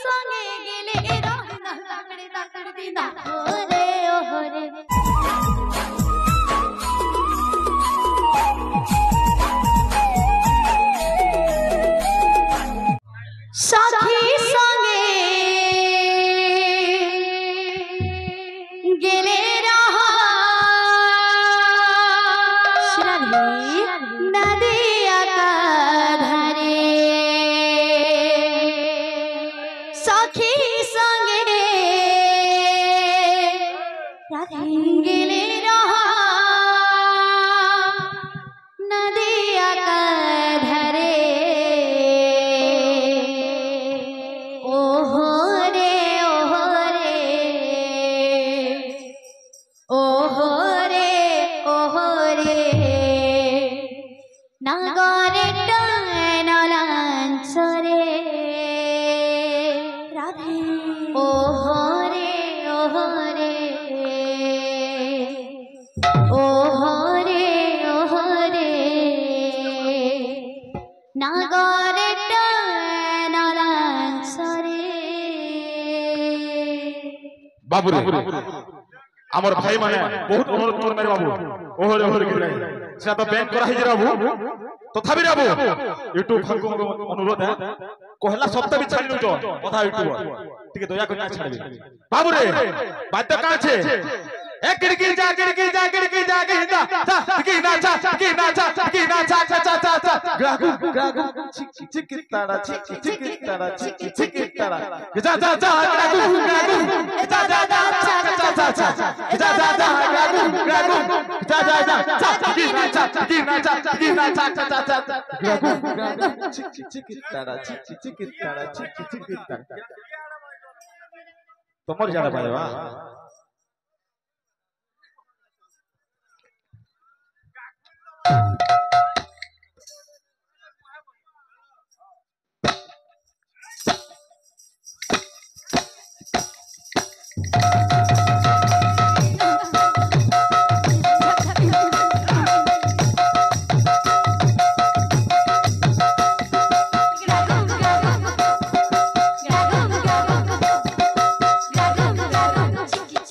সঙ্গে গেলে রহনা লাগড়ে লাগড় দিনা ওরে ওরে সাথী সঙ্গে গেলে রহা নদিয়া কা ধারে সখী সঙ্গে গেলে রহা নদিয়া কা ধারে ওহরে ওহরে ওহরে ওহরে নাগরে টানলাঞ্চরে রাধে ওহরে ওহরে ওহরে ওহরে নাগরে টানলাঞ্চরে বাবুরে আমার ভাই মানে বহুত অনুরোধ করে মেরে বাবু ওহরে ওহরে গিয়ে সেটা তো ব্যান করা হয়েছে বাবু তথাপি বাবু ইউটিউব ভাঙ্গু অনুরোধ কহলা সপ্তাহ বি ছাড়ি নইতো কথা ইউটিউব ঠিক দয়া করে না ছাড়বি বাবুরে বাদ্য কার আছে এক কিড়কি যা কিড়কি যা কিড়কি যা কিড়কি যা কি না যা কি না যা কি না যা যা যা যা গাগু গাগু চিকি চিকি তাড়া চিকি চিকি তাড়া চিকি চিকি তাড়া যা যা যা গাগু গাগু যা যা যা যা যা যা যা যা যা গাগু গাগু যা যা যা যা কি না যা কি না যা কি না যা যা যা যা গাগু গাগু চিকি চিকি তাড়া চিকি চিকি তাড়া চিকি চিকি তাড়া তোমার জানা পাইবা চিকি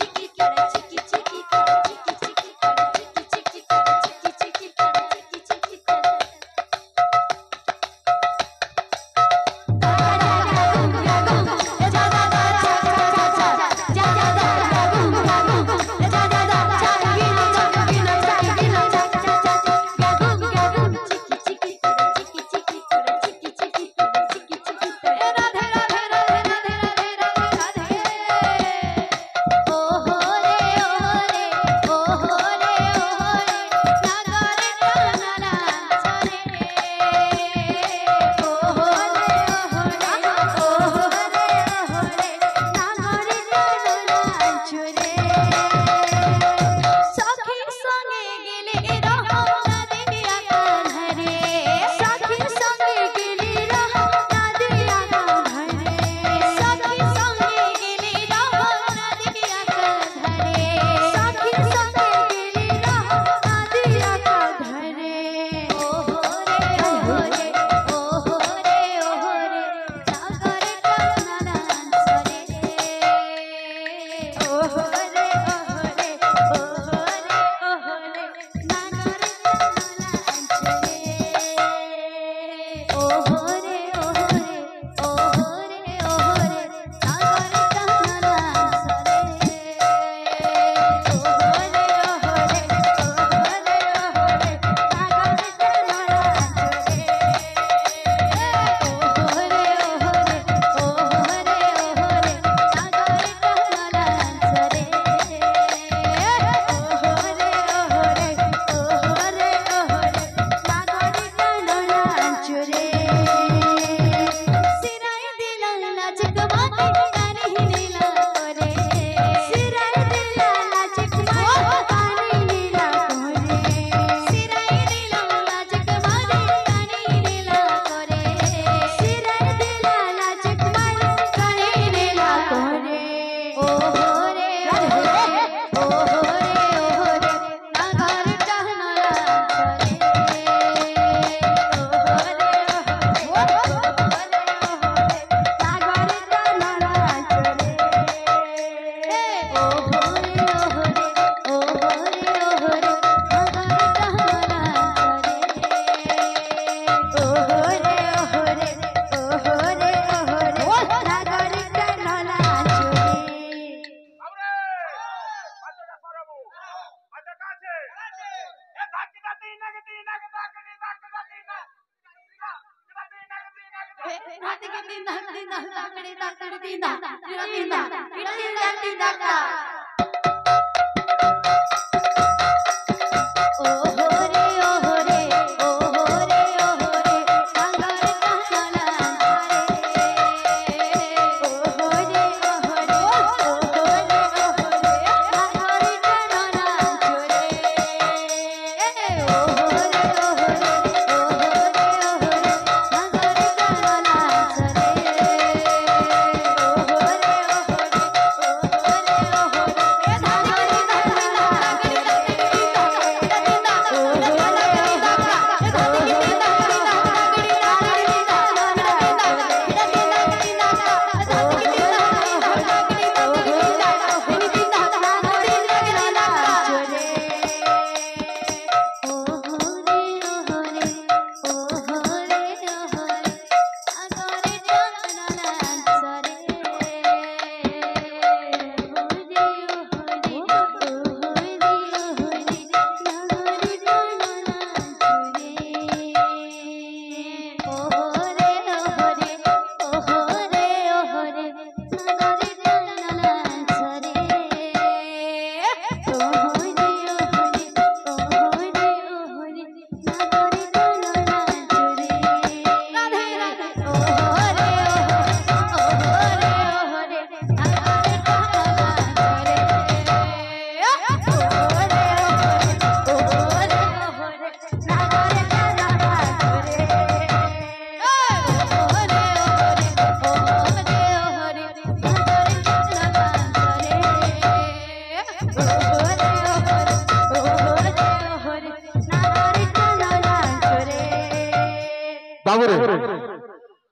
बाबूरे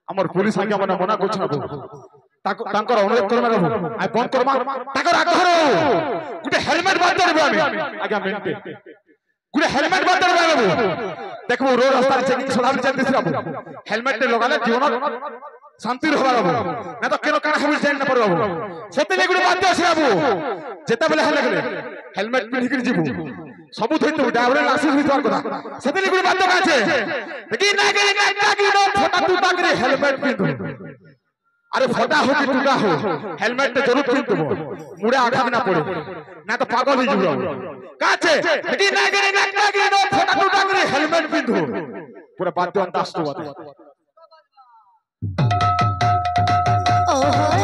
हमर पुलिस आगे मना मना कुछ ना तांकर अनुरोध करमे रहू आ बंद करमा ताकर आग्रह गुटे हेलमेट बांध देबे आमे आगे मिनटे गुटे हेलमेट बांध देबे बाबू देखबो रोड रास्ता चेकिंग सदाबे चलते छी बाबू हेलमेट लगाले जीवन शांति रहबा बाबू ना तो केनो काना हबी जान न पर बाबू सेते गुटे बात अछि बाबू जेता बेले हेले गेले हेलमेट पिन्हि के जीबू सबु थैतो डावरे लासिस हितवार कथा सेते गुटे बात का छै देखि ना के नो फोटा टूटा करे हेलमेट पिन्धु अरे फटा हो कि टूटा हो हेलमेट तो जरूर पिन्धबो मुड़े आठा ना पड़े ना तो पागल हो जिबो का छै देखि ना के नो फोटा टूटा करे हेलमेट पिन्धु पूरा बात तो अंदाज तो बात ओहो